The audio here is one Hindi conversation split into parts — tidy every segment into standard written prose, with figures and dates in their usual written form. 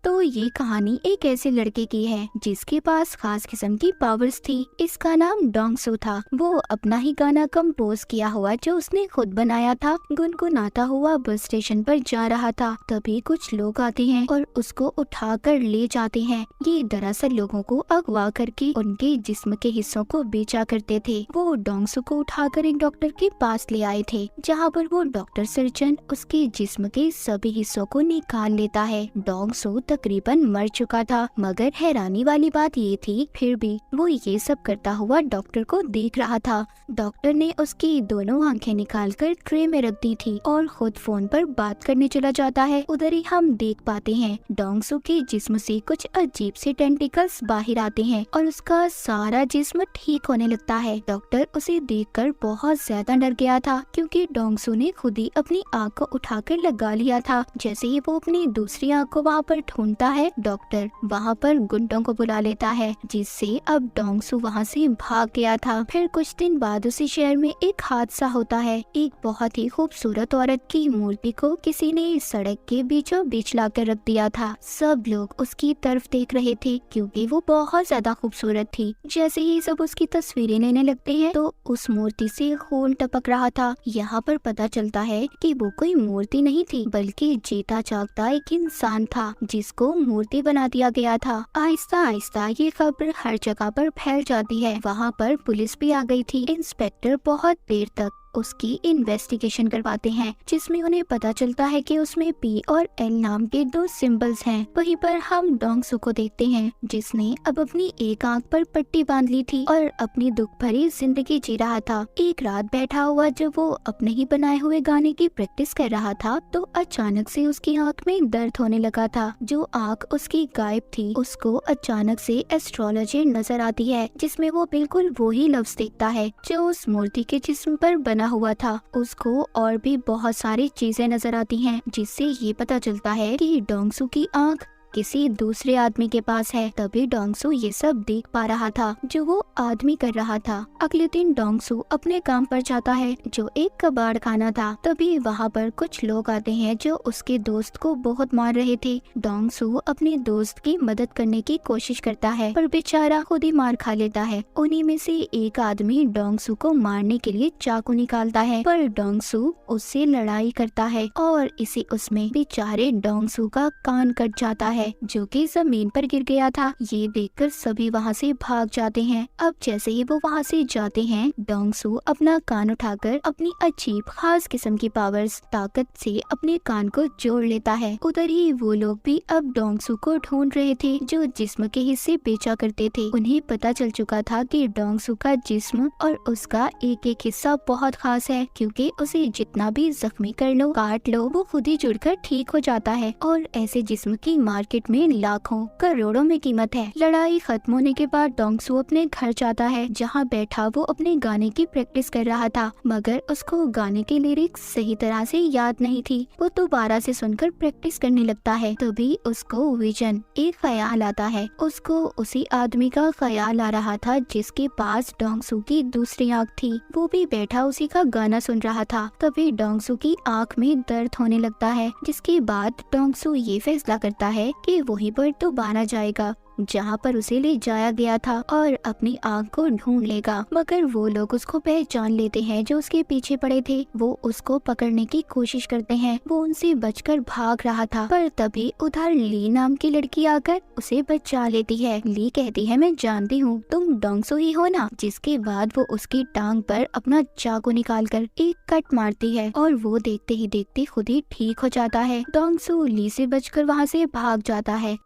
तो ये कहानी एक ऐसे लड़के की है जिसके पास खास किस्म की पावर्स थी। इसका नाम डोंगसू था। वो अपना ही गाना कंपोज किया हुआ जो उसने खुद बनाया था गुनगुनाता हुआ बस स्टेशन पर जा रहा था। तभी कुछ लोग आते हैं और उसको उठाकर ले जाते हैं। ये दरअसल लोगों को अगवा करके उनके जिस्म के हिस्सों को बेचा करते थे। वो डोंगसू को उठाकर एक डॉक्टर के पास ले आए थे, जहाँ पर वो डॉक्टर सर्जन उसके जिस्म के सभी हिस्सों को निकाल लेता है। डोंगसू तकरीबन मर चुका था, मगर हैरानी वाली बात ये थी फिर भी वो ये सब करता हुआ डॉक्टर को देख रहा था। डॉक्टर ने उसकी दोनों आंखें निकालकर ट्रे में रख दी थी और खुद फोन पर बात करने चला जाता है। उधर ही हम देख पाते हैं डोंगसू के जिस्म से कुछ अजीब से टेंटिकल्स बाहर आते हैं और उसका सारा जिस्म ठीक होने लगता है। डॉक्टर उसे देखकर बहुत ज्यादा डर गया था, क्योंकि डोंगसू ने खुद ही अपनी आँख को उठाकर लगा लिया था। जैसे ही वो अपनी दूसरी आँख को वहाँ पर ढूंढता है, डॉक्टर वहाँ पर गुंडों को बुला लेता है, जिससे अब डोंगसू वहाँ से भाग गया था। फिर कुछ दिन बाद उसी शहर में एक हादसा होता है। एक बहुत ही खूबसूरत औरत की मूर्ति को किसी ने सड़क के बीचों बीच लाकर रख दिया था। सब लोग उसकी तरफ देख रहे थे क्योंकि वो बहुत ज्यादा खूबसूरत थी। जैसे ही सब उसकी तस्वीरें लेने लगते हैं तो उस मूर्ति से खून टपक रहा था। यहाँ पर पता चलता है कि वो कोई मूर्ति नहीं थी, बल्कि जीता जागता एक इंसान था जिसको मूर्ति बना दिया गया था। आहिस्ता आहिस्ता ये खबर हर जगह पर फैल जाती है। वहाँ पर पुलिस भी आ गई थी। इंस्पेक्टर बहुत देर तक उसकी इन्वेस्टिगेशन करवाते हैं, जिसमें उन्हें पता चलता है कि उसमें पी और एल नाम के दो सिंबल्स हैं। वहीं पर हम डोंगसू को देखते हैं, जिसने अब अपनी एक आंख पर पट्टी बांध ली थी और अपनी दुख भरी जिंदगी जी रहा था। एक रात बैठा हुआ जब वो अपने ही बनाए हुए गाने की प्रैक्टिस कर रहा था तो अचानक से उसकी आंख में दर्द होने लगा था। जो आंख उसकी गायब थी उसको अचानक से एस्ट्रोलॉजी नजर आती है, जिसमें वो बिल्कुल वही लफ्ज देखता है जो उस मूर्ति के जिस्म पर बना हुआ था। उसको और भी बहुत सारी चीजें नजर आती हैं, जिससे ये पता चलता है कि डोंगसू की आंख किसी दूसरे आदमी के पास है। तभी डोंगसू ये सब देख पा रहा था जो वो आदमी कर रहा था। अगले दिन डोंगसू अपने काम पर जाता है, जो एक कबाड़ खाना था। तभी वहाँ पर कुछ लोग आते हैं जो उसके दोस्त को बहुत मार रहे थे। डोंगसू अपने दोस्त की मदद करने की कोशिश करता है, पर बेचारा खुद ही मार खा लेता है। उन्हीं में से एक आदमी डोंगसू को मारने के लिए चाकू निकालता है, पर डोंगसू उससे लड़ाई करता है और इसी उसमें बेचारे डोंगसू का कान कट जाता है, जो कि जमीन पर गिर गया था। ये देखकर सभी वहाँ से भाग जाते हैं। अब जैसे ही वो वहाँ से जाते हैं, डोंगसू अपना कान उठाकर अपनी अजीब खास किस्म की पावर्स ताकत से अपने कान को जोड़ लेता है। उधर ही वो लोग भी अब डोंगसू को ढूंढ रहे थे जो जिस्म के हिस्से बेचा करते थे। उन्हें पता चल चुका था कि डोंगसू का जिस्म और उसका एक एक हिस्सा बहुत खास है, क्योंकि उसे जितना भी जख्मी कर लो, काट लो, वो खुद ही जुड़कर ठीक हो जाता है। और ऐसे जिस्म की मार्केट में लाखों करोड़ों में कीमत है। लड़ाई खत्म होने के बाद डोंगसू अपने घर जाता है, जहाँ बैठा वो अपने गाने की प्रैक्टिस कर रहा था, मगर उसको गाने की लिरिक्स सही तरह से याद नहीं थी। वो दोबारा से सुनकर प्रैक्टिस करने लगता है। तभी उसको विजन, एक ख्याल आता है। उसको उसी आदमी का ख्याल आ रहा था जिसके पास डोंगसू की दूसरी आँख थी। वो भी बैठा उसी का गाना सुन रहा था। तभी डोंगसू की आँख में दर्द होने लगता है, जिसके बाद डोंगसू ये फैसला करता है कि वहीं पर दोबारा जाएगा जहाँ पर उसे ले जाया गया था और अपनी आँख को ढूंढ लेगा। मगर वो लोग उसको पहचान लेते हैं जो उसके पीछे पड़े थे। वो उसको पकड़ने की कोशिश करते हैं। वो उनसे बचकर भाग रहा था, पर तभी उधर ली नाम की लड़की आकर उसे बचा लेती है। ली कहती है, मैं जानती हूँ तुम डोंगसू ही हो ना। जिसके बाद वो उसकी टांग पर अपना चाकू निकालकर एक कट मारती है और वो देखते ही देखते खुद ही ठीक हो जाता है। डोंगसू ली से बचकर वहाँ से भाग जाता है।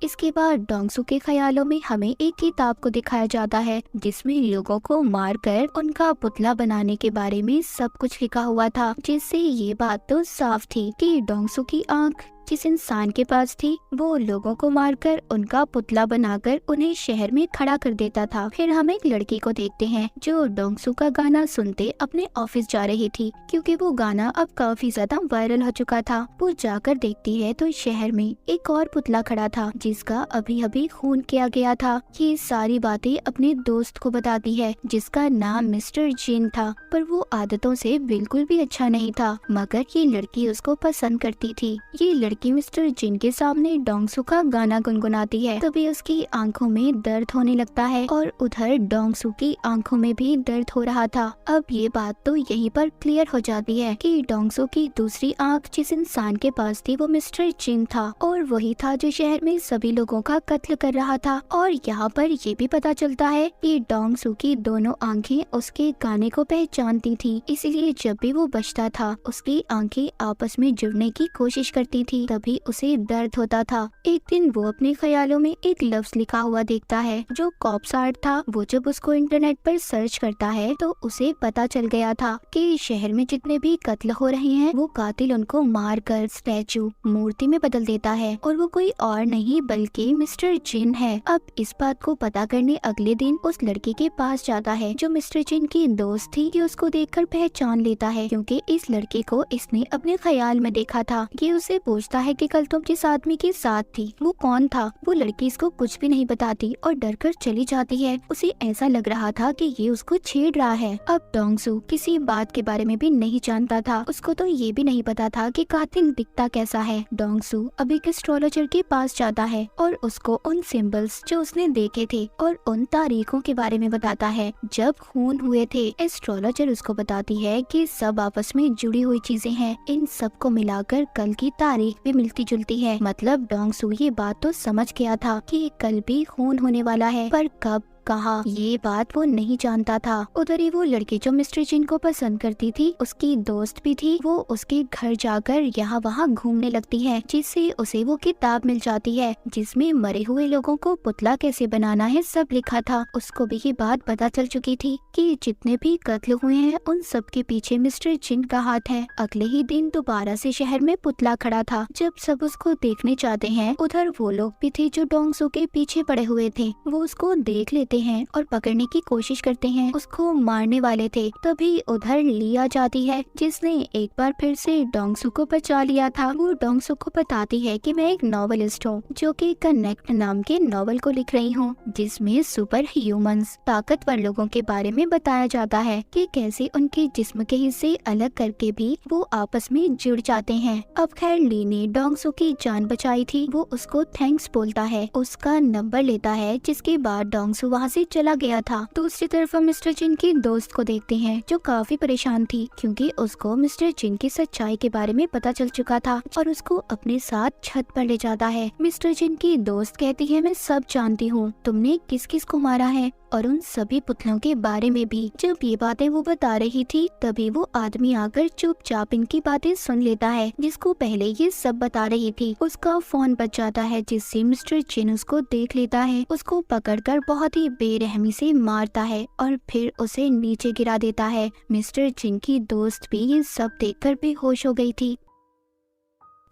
इसके बाद डोंगसू के ख्यालों में हमें एक किताब को दिखाया जाता है, जिसमें लोगों को मारकर उनका पुतला बनाने के बारे में सब कुछ लिखा हुआ था, जिससे ये बात तो साफ थी कि डोंगसू की आंख जिस इंसान के पास थी वो लोगों को मारकर उनका पुतला बनाकर उन्हें शहर में खड़ा कर देता था। फिर हम एक लड़की को देखते हैं जो डोंगसू का गाना सुनते अपने ऑफिस जा रही थी, क्योंकि वो गाना अब काफी ज्यादा वायरल हो चुका था। वो जाकर देखती है तो शहर में एक और पुतला खड़ा था जिसका अभी अभी खून किया गया था। ये सारी बातें अपने दोस्त को बताती है, जिसका नाम मिस्टर जिन था, पर वो आदतों से बिल्कुल भी अच्छा नहीं था, मगर ये लड़की उसको पसंद करती थी। ये लड़की मिस्टर जिन के सामने डोंगसू का गाना गुनगुनाती है, तभी उसकी आंखों में दर्द होने लगता है और उधर डोंगसू की आंखों में भी दर्द हो रहा था। अब ये बात तो यहीं पर क्लियर हो जाती है कि डोंगसू की दूसरी आंख जिस इंसान के पास थी वो मिस्टर जिन था और वही था जो शहर में सभी लोगों का कत्ल कर रहा था। और यहाँ पर ये भी पता चलता है कि डोंगसू की दोनों आंखें उसके गाने को पहचानती थी, इसलिए जब भी वो बजता था उसकी आंखें आपस में जुड़ने की कोशिश करती थी, तभी उसे दर्द होता था। एक दिन वो अपने ख्यालों में एक लफ्ज लिखा हुआ देखता है जो कॉप्स आर्ट था। वो जब उसको इंटरनेट पर सर्च करता है तो उसे पता चल गया था कि शहर में जितने भी कत्ल हो रहे हैं वो कातिल उनको मारकर स्टैचू मूर्ति में बदल देता है और वो कोई और नहीं बल्कि मिस्टर जिन है। अब इस बात को पता करने अगले दिन उस लड़की के पास जाता है जो मिस्टर जिन की दोस्त थी। कि उसको देखकर पहचान लेता है क्योंकि इस लड़के को इसने अपने ख्याल में देखा था। ये उसे पूछता है कि कल तुम जिस आदमी के साथ थी वो कौन था। वो लड़की इसको कुछ भी नहीं बताती और डर कर चली जाती है। उसे ऐसा लग रहा था कि ये उसको छेड़ रहा है। अब डोंगसू किसी बात के बारे में भी नहीं जानता था। उसको तो ये भी नहीं पता था कि कातिल दिखता कैसा है। डोंगसू अब एक एस्ट्रोलॉजर के पास जाता है और उसको उन सिंबल्स जो उसने देखे थे और उन तारीखों के बारे में बताता है जब खून हुए थे। एस्ट्रोलॉजर उसको बताती है कि सब आपस में जुड़ी हुई चीजें हैं, इन सब को मिलाकर कल की तारीख भी मिलती जुलती है। मतलब डोंगसू ये बात तो समझ गया था कि कल भी खून होने वाला है, पर कब कहा ये बात वो नहीं जानता था। उधर ही वो लड़की जो मिस्टर जिन को पसंद करती थी उसकी दोस्त भी थी। वो उसके घर जाकर यहाँ वहाँ घूमने लगती है जिससे उसे वो किताब मिल जाती है जिसमें मरे हुए लोगों को पुतला कैसे बनाना है सब लिखा था। उसको भी ये बात पता चल चुकी थी कि जितने भी कत्ल हुए हैं उन सब के पीछे मिस्टर जिन का हाथ है। अगले ही दिन दोबारा से शहर में पुतला खड़ा था। जब सब उसको देखने चाहते हैं उधर वो लोग भी थे जो डोंगसू के पीछे पड़े हुए थे। वो उसको देख लेते हैं और पकड़ने की कोशिश करते हैं, उसको मारने वाले थे। तभी उधर ली आ जाती है जिसने एक बार फिर से डोंगसू को बचा लिया था। वो डोंगसू को बताती है कि मैं एक नॉवेलिस्ट हूँ जो कि कनेक्ट नाम के नॉवल को लिख रही हूँ जिसमें सुपर ह्यूमंस ताकतवर लोगों के बारे में बताया जाता है कि कैसे उनके जिस्म के हिस्से अलग करके भी वो आपस में जुड़ जाते हैं। अब खैर ली ने डोंगसू की जान बचाई थी। वो उसको थैंक्स बोलता है, उसका नंबर लेता है जिसके बाद डोंगसू वहाँ से चला गया था। दूसरी तरफ हम मिस्टर जिन की दोस्त को देखते हैं जो काफी परेशान थी क्योंकि उसको मिस्टर जिन की सच्चाई के बारे में पता चल चुका था और उसको अपने साथ छत पर ले जाता है। मिस्टर जिन की दोस्त कहती है मैं सब जानती हूँ, तुमने किस किस को मारा है और उन सभी पुतलों के बारे में भी। जब ये बातें वो बता रही थी तभी वो आदमी आकर चुपचाप इनकी बातें सुन लेता है जिसको पहले ये सब बता रही थी। उसका फोन बच जाता है जिससे मिस्टर जिन उसको देख लेता है, उसको पकड़कर बहुत ही बेरहमी से मारता है और फिर उसे नीचे गिरा देता है। मिस्टर जिन की दोस्त भी ये सब देखकर बेहोश हो गई थी।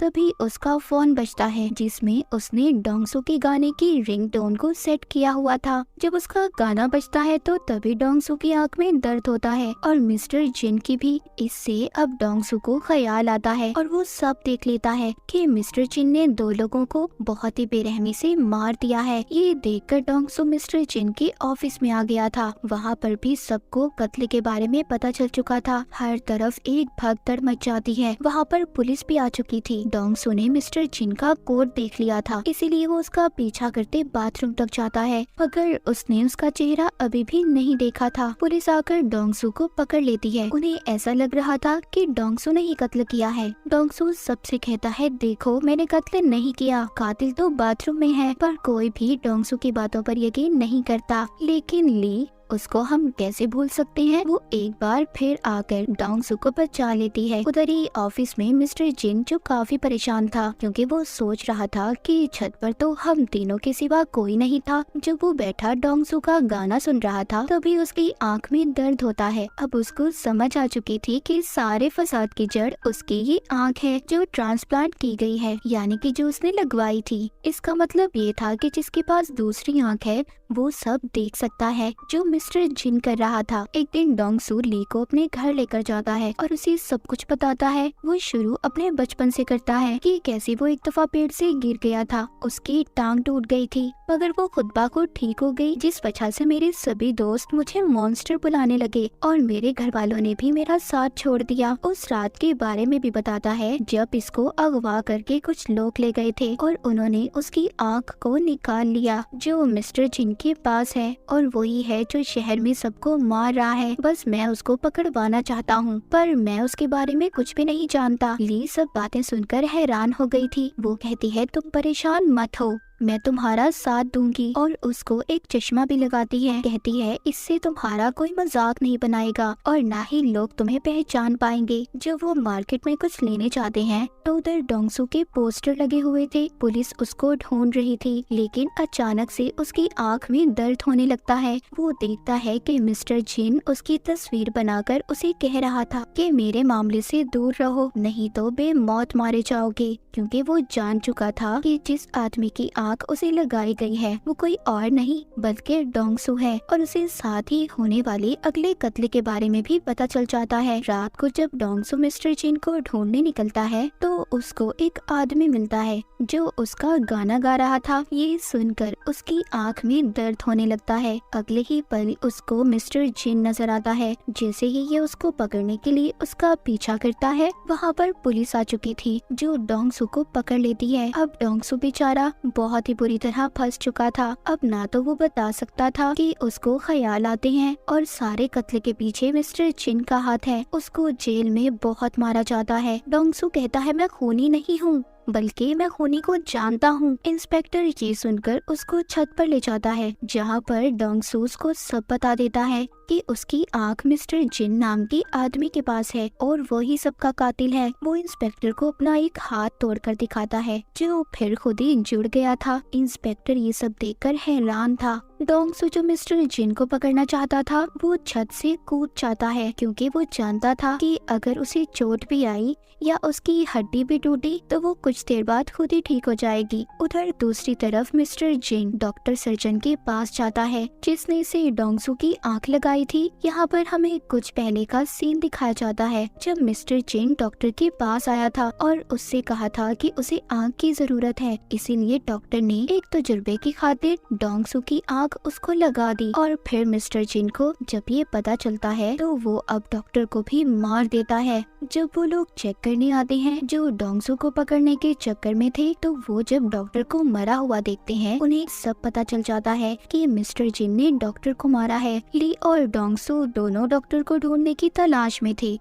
तभी उसका फोन बजता है जिसमें उसने डोंगसू के गाने की रिंगटोन को सेट किया हुआ था। जब उसका गाना बजता है तो तभी डोंगसू की आंख में दर्द होता है और मिस्टर जिन की भी। इससे अब डोंगसू को ख्याल आता है और वो सब देख लेता है कि मिस्टर जिन ने दो लोगों को बहुत ही बेरहमी से मार दिया है। ये देखकर डोंगसू मिस्टर जिन के ऑफिस में आ गया था। वहाँ पर भी सबको कत्ल के बारे में पता चल चुका था। हर तरफ एक भगदड़ मच जाती है। वहाँ पर पुलिस भी आ चुकी थी। डोंगसू ने मिस्टर जिन का कोट देख लिया था, इसीलिए वो उसका पीछा करते बाथरूम तक जाता है, मगर उसने उसका चेहरा अभी भी नहीं देखा था। पुलिस आकर डोंगसू को पकड़ लेती है। उन्हें ऐसा लग रहा था कि डोंगसू ने ही कत्ल किया है। डोंगसू सबसे कहता है देखो मैंने कत्ल नहीं किया, कातिल तो बाथरूम में है। पर कोई भी डोंगसू की बातों पर यकीन नहीं करता। लेकिन ली उसको हम कैसे भूल सकते हैं। वो एक बार फिर आकर डोंगसू को बचा लेती है। उधर ही ऑफिस में मिस्टर जिन जो काफी परेशान था क्योंकि वो सोच रहा था कि छत पर तो हम तीनों के सिवा कोई नहीं था। जब वो बैठा डोंगसू का गाना सुन रहा था तभी उसकी आंख में दर्द होता है। अब उसको समझ आ चुकी थी कि सारे फसाद की जड़ उसकी ये आंख है जो ट्रांसप्लांट की गई है, यानी कि जो उसने लगवाई थी। इसका मतलब ये था कि जिसके पास दूसरी आंख है वो सब देख सकता है जो मिस्टर जिन कर रहा था। एक दिन डोंग सू ली को अपने घर लेकर जाता है और उसे सब कुछ बताता है। वो शुरू अपने बचपन से करता है कि कैसे वो एक दफा पेड़ से गिर गया था, उसकी टांग टूट गई थी मगर वो खुद ब खुद ठीक हो गई, जिस वजह से मेरे सभी दोस्त मुझे मॉन्स्टर बुलाने लगे और मेरे घर वालों ने भी मेरा साथ छोड़ दिया। उस रात के बारे में भी बताता है जब इसको अगवा करके कुछ लोग ले गए थे और उन्होंने उसकी आँख को निकाल लिया जो मिस्टर जिन के पास है, और वही है जो शहर में सबको मार रहा है। बस मैं उसको पकड़वाना चाहता हूँ पर मैं उसके बारे में कुछ भी नहीं जानता। ली सब बातें सुनकर हैरान हो गई थी। वो कहती है तुम परेशान मत हो, मैं तुम्हारा साथ दूंगी, और उसको एक चश्मा भी लगाती है। कहती है इससे तुम्हारा कोई मजाक नहीं बनाएगा और ना ही लोग तुम्हें पहचान पाएंगे। जब वो मार्केट में कुछ लेने जाते हैं तो उधर डोंग सू के पोस्टर लगे हुए थे। पुलिस उसको ढूंढ रही थी लेकिन अचानक से उसकी आंख में दर्द होने लगता है। वो देखता है कि मिस्टर जिन उसकी तस्वीर बनाकर उसे कह रहा था कि मेरे मामले से दूर रहो नहीं तो बेमौत मारे जाओगे, क्योंकि वो जान चुका था कि जिस आदमी की आंख उसे लगाई गई है वो कोई और नहीं बल्कि डोंग सू है, और उसे साथ ही होने वाले अगले कत्ल के बारे में भी पता चल जाता है। रात को जब डोंग सू मिस्टर जिन को ढूंढने निकलता है तो उसको एक आदमी मिलता है जो उसका गाना गा रहा था। ये सुनकर उसकी आंख में दर्द होने लगता है। अगले ही पल उसको मिस्टर जिन नजर आता है। जैसे ही ये उसको पकड़ने के लिए उसका पीछा करता है वहाँ पर पुलिस आ चुकी थी जो डोंग सू को पकड़ लेती है। अब डोंग सू बेचारा बहुत ही बुरी तरह फंस चुका था। अब ना तो वो बता सकता था कि उसको ख्याल आते हैं और सारे कत्ल के पीछे मिस्टर जिन का हाथ है। उसको जेल में बहुत मारा जाता है। डोंग सू कहता है मैं खूनी नहीं हूँ बल्कि मैं खूनी को जानता हूँ। इंस्पेक्टर ये सुनकर उसको छत पर ले जाता है जहाँ पर डोंग सू को सब बता देता है कि उसकी आंख मिस्टर जिन नाम के आदमी के पास है और वही सबका कातिल है। वो इंस्पेक्टर को अपना एक हाथ तोड़कर दिखाता है जो फिर खुद ही जुड़ गया था। इंस्पेक्टर ये सब देखकर हैरान था। डोंग सू जो मिस्टर जिन को पकड़ना चाहता था वो छत से कूद जाता है क्योंकि वो जानता था कि अगर उसे चोट भी आई या उसकी हड्डी भी टूटी तो वो कुछ देर बाद खुद ही ठीक हो जाएगी। उधर दूसरी तरफ मिस्टर जिन डॉक्टर सर्जन के पास जाता है जिसने इसे डोंग सू की आंख लगाई थी। यहाँ पर हमें कुछ पहले का सीन दिखाया जाता है जब मिस्टर जिन डॉक्टर के पास आया था और उससे कहा था कि उसे आंख की जरूरत है, इसीलिए डॉक्टर ने एक तजुर्बे की खातिर डोंग सू की आंख उसको लगा दी। और फिर मिस्टर जिन को जब ये पता चलता है तो वो अब डॉक्टर को भी मार देता है। जब वो लोग चेक करने आते हैं जो डोंग सू को पकड़ने के चक्कर में थे तो वो जब डॉक्टर को मरा हुआ देखते हैं उन्हें सब पता चल जाता है कि मिस्टर जिन ने डॉक्टर को मारा है। ली और डोंग सू दोनों डॉक्टर को ढूंढने की तलाश में थे।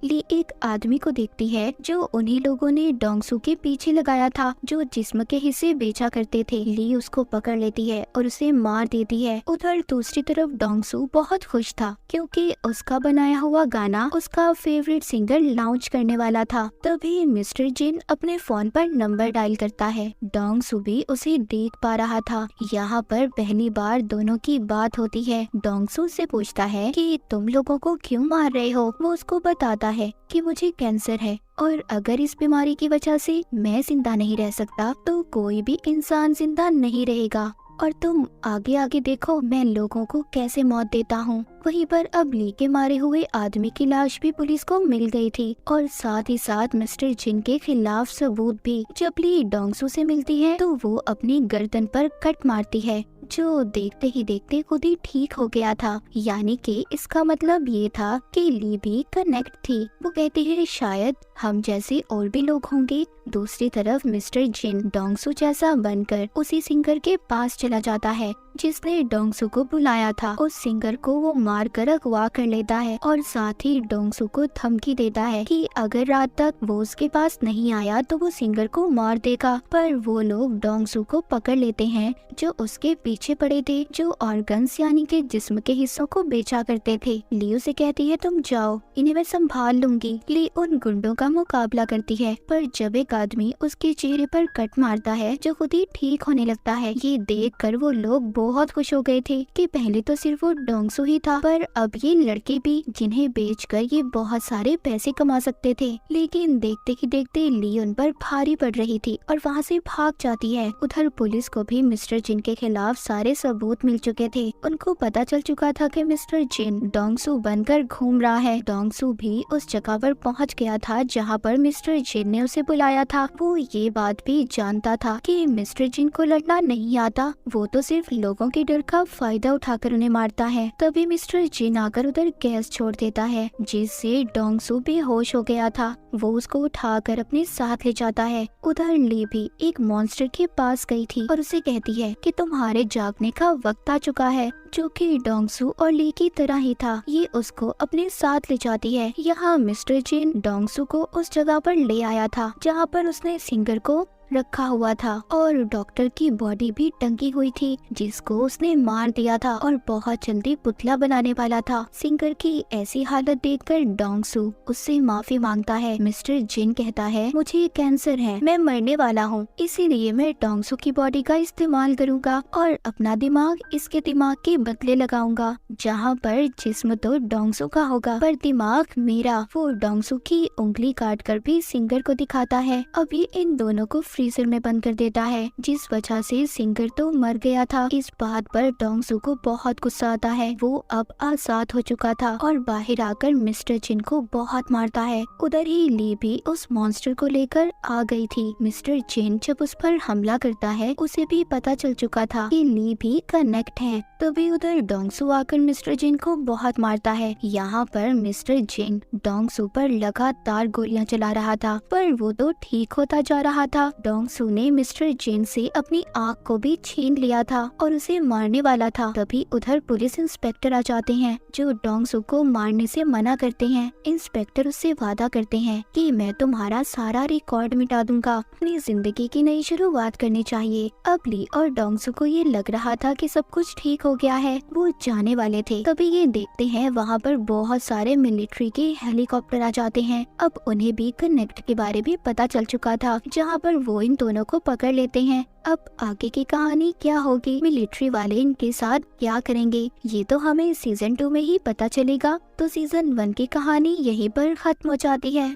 ली एक आदमी को देखती है जो उन्हीं लोगों ने डोंग सू के पीछे लगाया था जो जिस्म के हिस्से बेचा करते थे। ली उसको पकड़ लेती है और उसे मार देती है। उधर दूसरी तरफ डोंग सू बहुत खुश था क्योंकि उसका बनाया हुआ गाना उसका फेवरेट सिंगर लॉन्च करने वाला था। तभी मिस्टर जिन अपने फोन पर नंबर डायल करता है। डोंग सू भी उसे देख पा रहा था। यहाँ पर पहली बार दोनों की बात होती है। डोंग सू से पूछता है कि तुम लोगों को क्यों मार रहे हो। वो उसको बताता है कि मुझे कैंसर है और अगर इस बीमारी की वजह से मैं जिंदा नहीं रह सकता तो कोई भी इंसान जिंदा नहीं रहेगा, और तुम आगे आगे देखो मैं लोगों को कैसे मौत देता हूँ। वहीं पर अब ली के मारे हुए आदमी की लाश भी पुलिस को मिल गई थी और साथ ही साथ मिस्टर जिन के खिलाफ सबूत भी। जब ली डोंग सू से मिलती है तो वो अपनी गर्दन पर कट मारती है जो देखते ही देखते खुद ही ठीक हो गया था। यानी कि इसका मतलब ये था कि ली भी कनेक्ट थी। वो कहती है शायद हम जैसे और भी लोग होंगे। दूसरी तरफ मिस्टर जिन डोंग सू जैसा बनकर उसी सिंगर के पास चला जाता है जिसने डोंग सू को बुलाया था। उस सिंगर को वो मार कर अगवा कर लेता है और साथ ही डोंग सू को धमकी देता है कि अगर रात तक वो उसके पास नहीं आया तो वो सिंगर को मार देगा। पर वो लोग डोंग सू को पकड़ लेते हैं जो उसके पीछे पड़े थे, जो ऑर्गन्स यानी के जिस्म के हिस्सों को बेचा करते थे। ली उसे कहती है तुम जाओ, इन्हें मैं संभाल लूंगी। ली उन गुंडों का मुकाबला करती है पर जब एक आदमी उसके चेहरे पर कट मारता है जो खुद ही ठीक होने लगता है। ये देख कर वो लोग बहुत खुश हो गए थे कि पहले तो सिर्फ वो डोंग सू ही था पर अब ये लड़के भी जिन्हें बेचकर ये बहुत सारे पैसे कमा सकते थे। लेकिन देखते ही देखते ली उन पर भारी पड़ रही थी और वहाँ से भाग जाती है। उधर पुलिस को भी मिस्टर जिन के खिलाफ सारे सबूत मिल चुके थे। उनको पता चल चुका था कि मिस्टर जिन डोंगसू बनकर घूम रहा है। डोंगसू भी उस जगह पर पहुंच गया था जहां पर मिस्टर जिन ने उसे बुलाया था। वो ये बात भी जानता था कि मिस्टर जिन को लड़ना नहीं आता, वो तो सिर्फ लोगों के डर का फायदा उठाकर उन्हें मारता है। तभी मिस्टर जिन आकर उधर गैस छोड़ देता है, जिससे डोंगसू बेहोश हो गया था। वो उसको उठाकर अपने साथ ले जाता है। उधर ली भी एक मॉन्स्टर के पास गई थी और उसे कहती है कि तुम्हारे जागने का वक्त आ चुका है, जो कि डोंगसू और ली की तरह ही था। ये उसको अपने साथ ले जाती है। यहाँ मिस्टर जिन डोंगसू को उस जगह पर ले आया था जहाँ पर उसने सिंगर को रखा हुआ था और डॉक्टर की बॉडी भी टंगी हुई थी, जिसको उसने मार दिया था और बहुत जल्दी पुतला बनाने वाला था। सिंगर की ऐसी हालत देखकर डोंगसू उससे माफी मांगता है। मिस्टर जिन कहता है, मुझे कैंसर है, मैं मरने वाला हूँ, इसीलिए मैं डोंगसू की बॉडी का इस्तेमाल करूँगा और अपना दिमाग इसके दिमाग के बदले लगाऊंगा। जहाँ पर जिस्म तो डोंगसू का होगा पर दिमाग मेरा। वो डोंगसू की उंगली काट कर भी सिंगर को दिखाता है। अभी इन दोनों को फ्रीजर में बंद कर देता है, जिस वजह से सिंगर तो मर गया था। इस बात पर डोंगसू को बहुत गुस्सा आता है। वो अब आजाद हो चुका था और बाहर आकर मिस्टर जिन को बहुत मारता है। उधर ही ली भी उस मॉन्स्टर को लेकर आ गई थी। मिस्टर जिन जब उस पर हमला करता है, उसे भी पता चल चुका था कि ली भी कनेक्ट है। तभी उधर डोंगसू आकर मिस्टर जिन को बहुत मारता है। यहाँ पर मिस्टर जिन डोंगसू पर लगातार गोलियां चला रहा था, पर वो तो ठीक होता जा रहा था। डोंगसू ने मिस्टर जिन से अपनी आँख को भी छीन लिया था और उसे मारने वाला था। तभी उधर पुलिस इंस्पेक्टर आ जाते हैं, जो डोंगसू को मारने से मना करते हैं। इंस्पेक्टर उससे वादा करते हैं कि मैं तुम्हारा सारा रिकॉर्ड मिटा दूंगा, अपनी जिंदगी की नई शुरुआत करनी चाहिए। अब ली और डोंगसू को ये लग रहा था कि सब कुछ ठीक हो गया है, वो जाने वाले थे। तभी ये देखते हैं वहाँ पर बहुत सारे मिलिट्री के हेलीकॉप्टर आ जाते हैं। अब उन्हें भी कनेक्ट के बारे में पता चल चुका था, जहाँ पर वो इन दोनों को पकड़ लेते हैं। अब आगे की कहानी क्या होगी, मिलिट्री वाले इनके साथ क्या करेंगे, ये तो हमें सीजन 2 में ही पता चलेगा। तो सीजन 1 की कहानी यहीं पर खत्म हो जाती है।